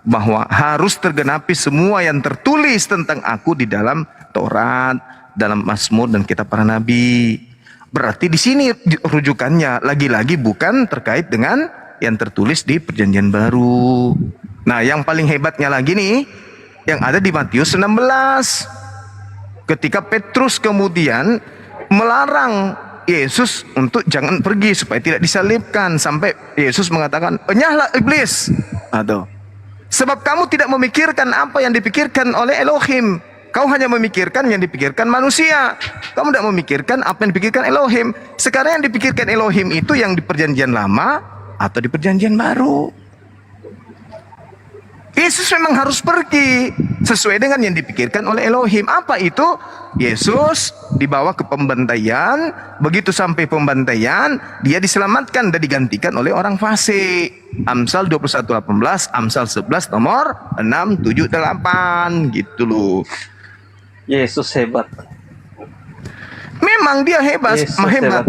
bahwa harus tergenapi semua yang tertulis tentang aku di dalam Taurat, dalam Mazmur dan kitab para nabi. Berarti di sini rujukannya lagi-lagi bukan terkait dengan yang tertulis di Perjanjian Baru. Nah, yang paling hebatnya lagi nih yang ada di Matius 16. Ketika Petrus kemudian melarang Yesus untuk jangan pergi supaya tidak disalibkan, sampai Yesus mengatakan, "Enyahlah iblis." Atau sebab kamu tidak memikirkan apa yang dipikirkan oleh Elohim. Kau hanya memikirkan yang dipikirkan manusia. Kamu tidak memikirkan apa yang dipikirkan Elohim. Sekarang yang dipikirkan Elohim itu yang di Perjanjian Lama atau di Perjanjian Baru. Yesus memang harus pergi sesuai dengan yang dipikirkan oleh Elohim. Apa itu? Yesus dibawa ke pembantaian. Begitu sampai pembantaian, dia diselamatkan dan digantikan oleh orang fasik. Amsal 21:18, Amsal 11 nomor 6, 7, 8 gitu loh. Yesus hebat. Memang dia hebat, Yesus hebat.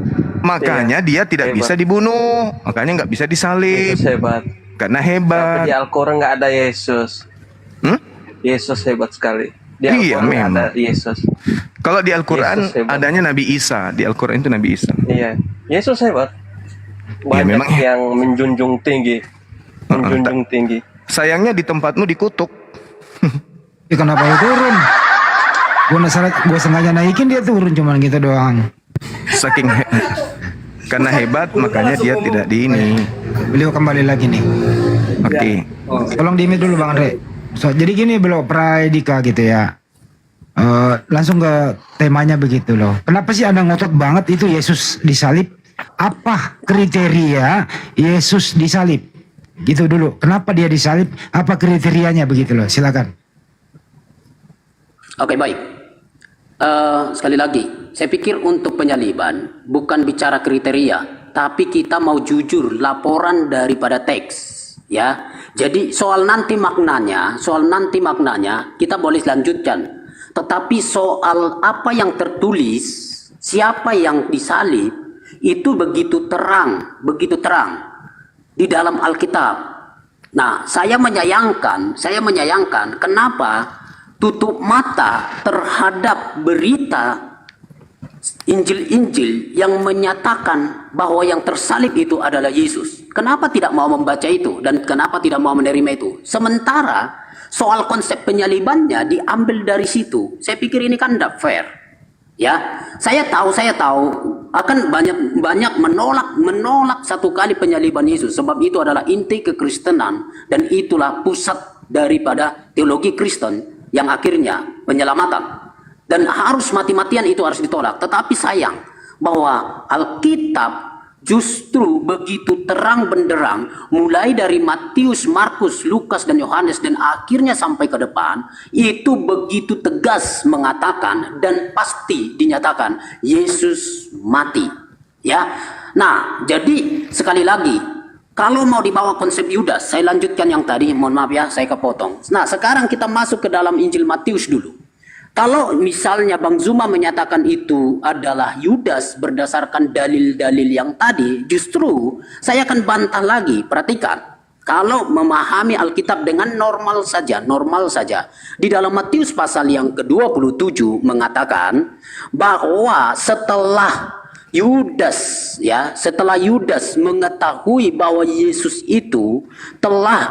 Makanya dia tidak hebat. bisa dibunuh, makanya nggak bisa disalib. Yesus hebat. Karena Tapi hebat. di Al-Quran nggak ada Yesus. Yesus hebat sekali. Di Iya, Al-Quran nggak memang. ada Yesus. Kalau di Al-Quran Yesus hebat. adanya Nabi Isa. Di Al-Quran itu Nabi Isa. Iya, Yesus hebat. Ya, Banyak memang. yang menjunjung tinggi. Menjunjung tinggi. Sayangnya di tempatmu dikutuk. Ya, kenapa dia turun? Gue sengaja naikin, dia turun cuman gitu doang. Saking karena hebat makanya dia tidak di ini. Beliau kembali lagi nih. Oke. Tolong di-mute dulu Bang Andre. Jadi gini beliau Pradika gitu ya. Langsung ke temanya begitu loh. Kenapa sih Anda ngotot banget itu Yesus disalib? Apa kriteria Yesus disalib? Gitu dulu. Kenapa dia disalib? Apa kriterianya begitu loh? Silakan. Oke, baik. Sekali lagi, saya pikir untuk penyaliban bukan bicara kriteria, tapi kita mau jujur laporan daripada teks, ya. Jadi soal nanti maknanya kita boleh lanjutkan. Tetapi soal apa yang tertulis, siapa yang disalib, itu begitu terang di dalam Alkitab. Nah, saya menyayangkan kenapa tutup mata terhadap berita Injil-Injil yang menyatakan bahwa yang tersalib itu adalah Yesus. Kenapa tidak mau membaca itu dan kenapa tidak mau menerima itu? Sementara soal konsep penyalibannya diambil dari situ. Saya pikir ini kan tidak fair. Ya, saya tahu akan banyak menolak satu kali penyaliban Yesus, sebab itu adalah inti kekristenan dan itulah pusat daripada teologi Kristen yang akhirnya penyelamatan. Dan harus mati-matian itu harus ditolak. Tetapi sayang bahwa Alkitab justru begitu terang benderang, mulai dari Matius, Markus, Lukas, dan Yohanes, dan akhirnya sampai ke depan, itu begitu tegas mengatakan dan pasti dinyatakan Yesus mati. Ya, nah jadi sekali lagi, kalau mau dibawa konsep Yudas, saya lanjutkan yang tadi, mohon maaf ya, saya kepotong. Nah, sekarang kita masuk ke dalam Injil Matius dulu. Kalau misalnya Bang Zuma menyatakan itu adalah Yudas berdasarkan dalil-dalil yang tadi, justru saya akan bantah lagi. Perhatikan, kalau memahami Alkitab dengan normal saja, di dalam Matius pasal yang ke-27 mengatakan bahwa setelah Yudas mengetahui bahwa Yesus itu telah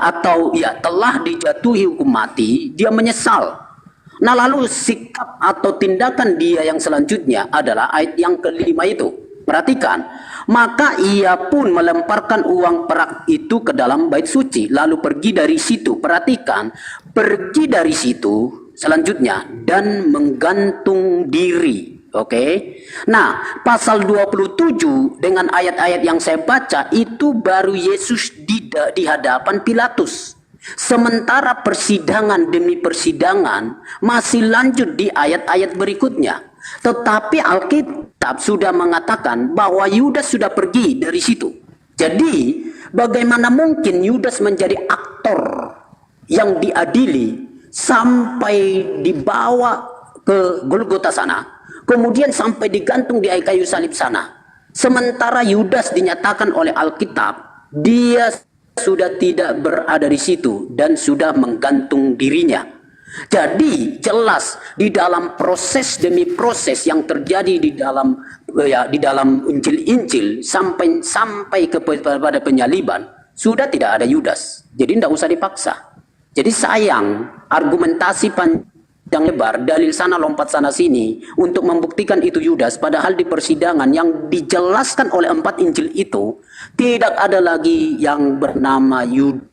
dijatuhi hukum mati, dia menyesal. Nah, lalu sikap atau tindakan dia yang selanjutnya adalah ayat yang kelima itu. Perhatikan, maka ia pun melemparkan uang perak itu ke dalam bait suci, lalu pergi dari situ. Perhatikan, pergi dari situ selanjutnya dan menggantung diri. Oke. Nah, pasal 27 dengan ayat-ayat yang saya baca itu baru Yesus di hadapan Pilatus. Sementara persidangan demi persidangan masih lanjut di ayat-ayat berikutnya. Tetapi Alkitab sudah mengatakan bahwa Yudas sudah pergi dari situ. Jadi bagaimana mungkin Yudas menjadi aktor yang diadili sampai dibawa ke Golgota sana, kemudian sampai digantung di kayu salib sana. Sementara Yudas dinyatakan oleh Alkitab dia sudah tidak berada di situ dan sudah menggantung dirinya. Jadi jelas di dalam proses demi proses yang terjadi di dalam Injil-Injil sampai kepada penyaliban sudah tidak ada Yudas. Jadi tidak usah dipaksa. Jadi sayang argumentasi panjang lebar, dalil sana lompat sana sini untuk membuktikan itu Yudas, padahal di persidangan yang dijelaskan oleh 4 Injil itu tidak ada lagi yang bernama Yudas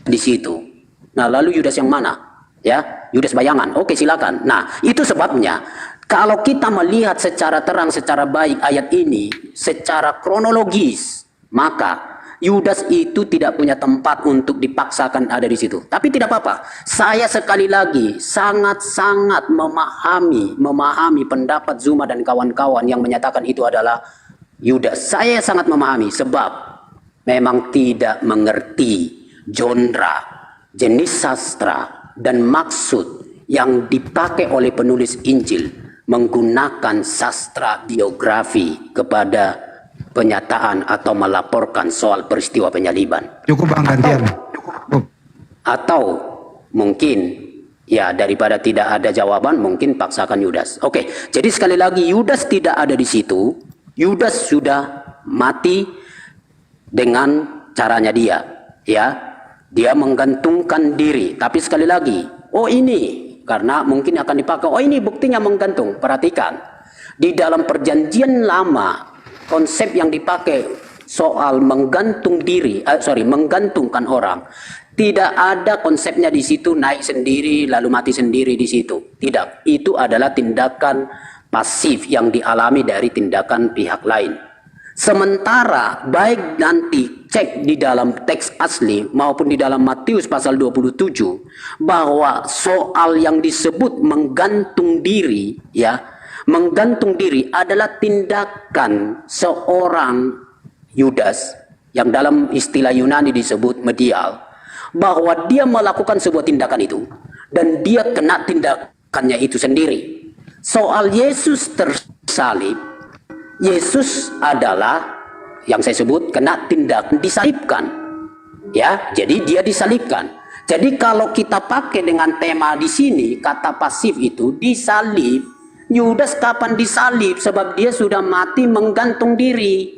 di situ. Nah, lalu Yudas yang mana? Ya, Yudas bayangan. Oke, silakan. Nah, itu sebabnya kalau kita melihat secara terang, secara baik ayat ini, secara kronologis, maka Yudas itu tidak punya tempat untuk dipaksakan ada di situ. Tapi tidak apa-apa. Saya sekali lagi sangat-sangat memahami pendapat Zuma dan kawan-kawan yang menyatakan itu adalah Yudas. Saya sangat memahami sebab memang tidak mengerti genre, jenis sastra dan maksud yang dipakai oleh penulis Injil menggunakan sastra biografi kepada penyataan atau melaporkan soal peristiwa penyaliban. Cukup Bang gantian. Atau mungkin ya daripada tidak ada jawaban mungkin paksakan Yudas. Oke, jadi sekali lagi Yudas tidak ada di situ. Yudas sudah mati dengan caranya dia, ya. Dia menggantungkan diri. Tapi sekali lagi, oh ini karena mungkin akan dipakai. Oh ini buktinya menggantung. Perhatikan, di dalam perjanjian lama konsep yang dipakai soal menggantungkan orang, tidak ada konsepnya di situ naik sendiri lalu mati sendiri di situ. Tidak, itu adalah tindakan pasif yang dialami dari tindakan pihak lain. Sementara baik nanti cek di dalam teks asli maupun di dalam Matius pasal 27 bahwa soal yang disebut menggantung diri, ya, menggantung diri adalah tindakan seorang Yudas yang dalam istilah Yunani disebut medial, bahwa dia melakukan sebuah tindakan itu dan dia kena tindakannya itu sendiri. Soal Yesus tersalib, Yesus adalah yang saya sebut kena tindakan disalibkan. Ya, jadi dia disalibkan. Jadi kalau kita pakai dengan tema di sini kata pasif itu disalib, Yudas kapan disalib? Sebab dia sudah mati menggantung diri.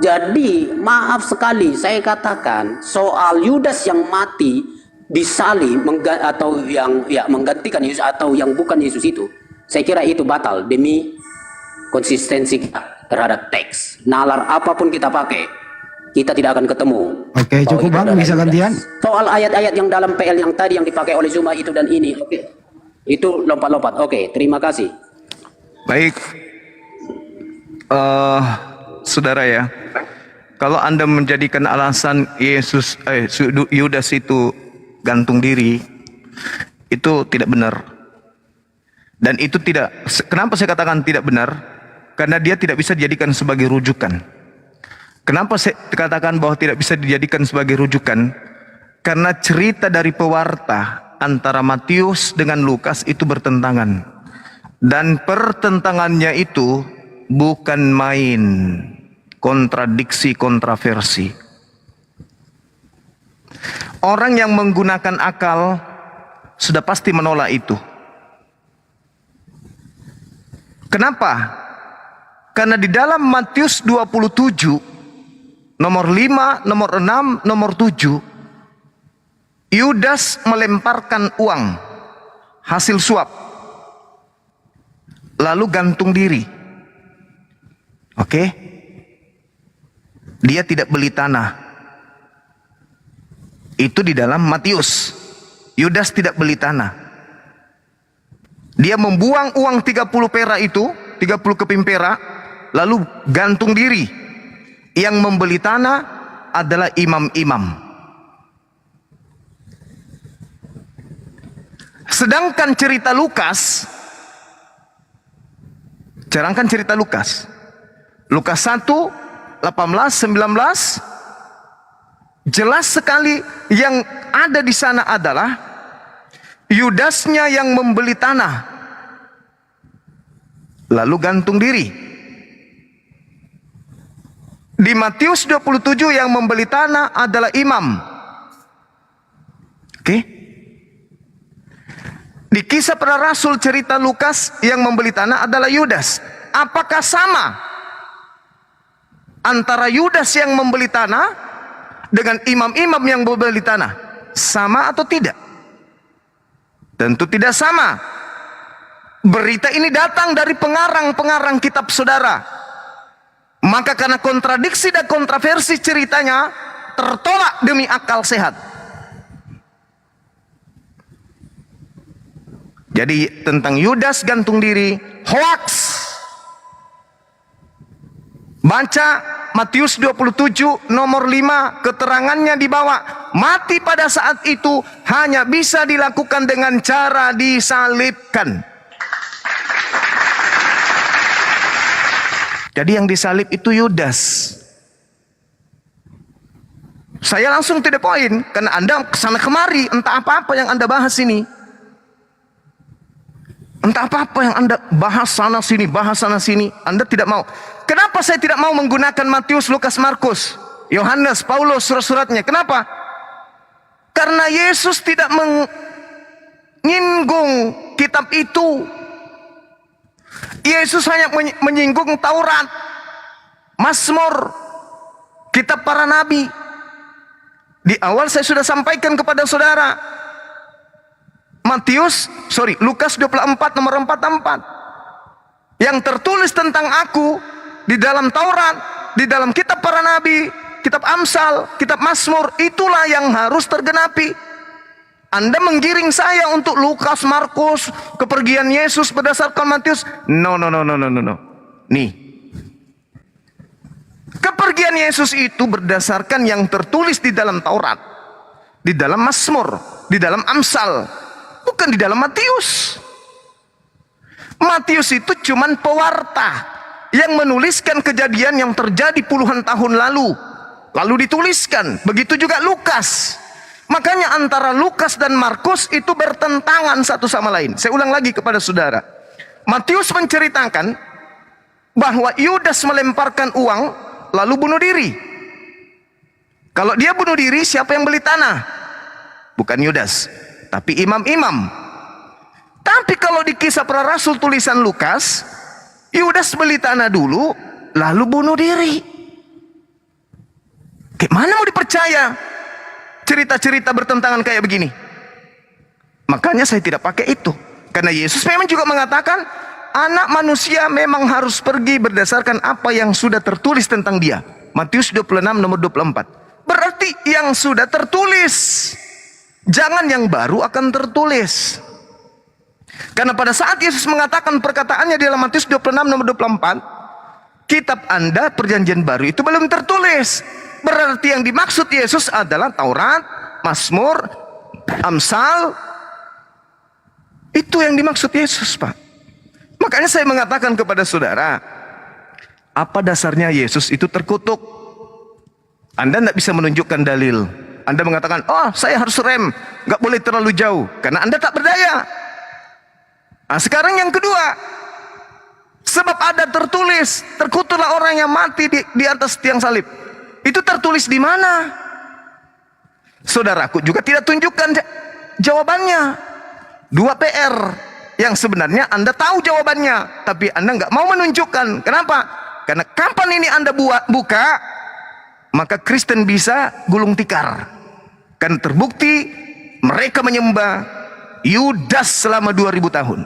Jadi maaf sekali saya katakan soal Yudas yang mati disalib atau yang menggantikan Yesus atau yang bukan Yesus itu, saya kira itu batal demi konsistensi kita terhadap teks. Nalar apapun kita pakai, kita tidak akan ketemu. Oke, cukup Bang, bisa gantian. Soal ayat-ayat yang dalam PL yang tadi yang dipakai oleh Zuma itu dan ini, oke. Itu lompat-lompat. Oke, terima kasih. Baik, saudara ya, kalau Anda menjadikan alasan Yudas itu gantung diri, itu tidak benar. Dan itu tidak, kenapa saya katakan tidak benar? Karena dia tidak bisa dijadikan sebagai rujukan. Kenapa saya katakan bahwa tidak bisa dijadikan sebagai rujukan? Karena cerita dari pewarta antara Matius dengan Lukas itu bertentangan. Dan pertentangannya itu bukan main, kontradiksi, kontroversi. Orang yang menggunakan akal sudah pasti menolak itu. Kenapa? Karena di dalam Matius 27, nomor 5, nomor 6, nomor 7, Yudas melemparkan uang hasil suap, lalu gantung diri. Oke? Dia tidak beli tanah. Itu di dalam Matius. Yudas tidak beli tanah. Dia membuang uang 30 perak itu, 30 keping perak, lalu gantung diri. Yang membeli tanah adalah imam-imam. Sedangkan cerita Lukas, Lukas 1, 18, 19, jelas sekali yang ada di sana adalah Yudasnya yang membeli tanah, lalu gantung diri. Di Matius 27 yang membeli tanah adalah imam. Oke. Di Kisah Para Rasul cerita Lukas yang membeli tanah adalah Yudas. Apakah sama antara Yudas yang membeli tanah dengan imam-imam yang membeli tanah? Sama atau tidak? Tentu tidak sama. Berita ini datang dari pengarang-pengarang kitab saudara. Maka karena kontradiksi dan kontroversi ceritanya tertolak demi akal sehat. Jadi tentang Yudas gantung diri, hoax. Baca Matius 27 nomor 5, keterangannya di bawah. Mati pada saat itu hanya bisa dilakukan dengan cara disalibkan. Jadi yang disalib itu Yudas. Saya langsung to the point, karena Anda kesana kemari, entah apa-apa yang Anda bahas ini. Entah apa-apa yang Anda bahas sana sini, Anda tidak mau. Kenapa saya tidak mau menggunakan Matius, Lukas, Markus, Yohanes, Paulus, surat-suratnya? Kenapa? Karena Yesus tidak menyinggung kitab itu. Yesus hanya menyinggung Taurat, Mazmur, kitab para nabi. Di awal saya sudah sampaikan kepada saudara, Lukas 24 nomor 44. Yang tertulis tentang aku di dalam Taurat, di dalam kitab para nabi, kitab Amsal, kitab Mazmur, itulah yang harus tergenapi. Anda menggiring saya untuk Lukas, Markus, kepergian Yesus berdasarkan Matius. No. Nih. Kepergian Yesus itu berdasarkan yang tertulis di dalam Taurat, di dalam Mazmur, di dalam Amsal, bukan di dalam Matius. Matius itu cuman pewarta yang menuliskan kejadian yang terjadi puluhan tahun lalu dituliskan. Begitu juga Lukas. Makanya antara Lukas dan Markus itu bertentangan satu sama lain. Saya ulang lagi kepada saudara. Matius menceritakan bahwa Yudas melemparkan uang lalu bunuh diri. Kalau dia bunuh diri, siapa yang beli tanah? Bukan Yudas, tapi imam-imam. Tapi kalau di Kisah Para Rasul tulisan Lukas, Yudas beli tanah dulu lalu bunuh diri. Gimana mau dipercaya cerita-cerita bertentangan kayak begini? Makanya saya tidak pakai itu. Karena Yesus memang juga mengatakan anak manusia memang harus pergi berdasarkan apa yang sudah tertulis tentang dia. Matius 26 nomor 24. Berarti yang sudah tertulis. Jangan yang baru akan tertulis. Karena pada saat Yesus mengatakan perkataannya di dalam Matius 26 nomor 24, kitab Anda perjanjian baru itu belum tertulis. Berarti yang dimaksud Yesus adalah Taurat, Mazmur, Amsal. Itu yang dimaksud Yesus, Pak. Makanya saya mengatakan kepada saudara, apa dasarnya Yesus itu terkutuk? Anda tidak bisa menunjukkan dalil. Anda mengatakan, oh saya harus rem, nggak boleh terlalu jauh, karena Anda tak berdaya. Nah, sekarang yang kedua, sebab ada tertulis, terkutuklah orang yang mati di atas tiang salib. Itu tertulis di mana? Saudaraku juga tidak tunjukkan jawabannya. 2 PR yang sebenarnya Anda tahu jawabannya, tapi Anda nggak mau menunjukkan. Kenapa? Karena kapan ini Anda buka, maka Kristen bisa gulung tikar. Kan terbukti mereka menyembah Yudas selama 2000 tahun.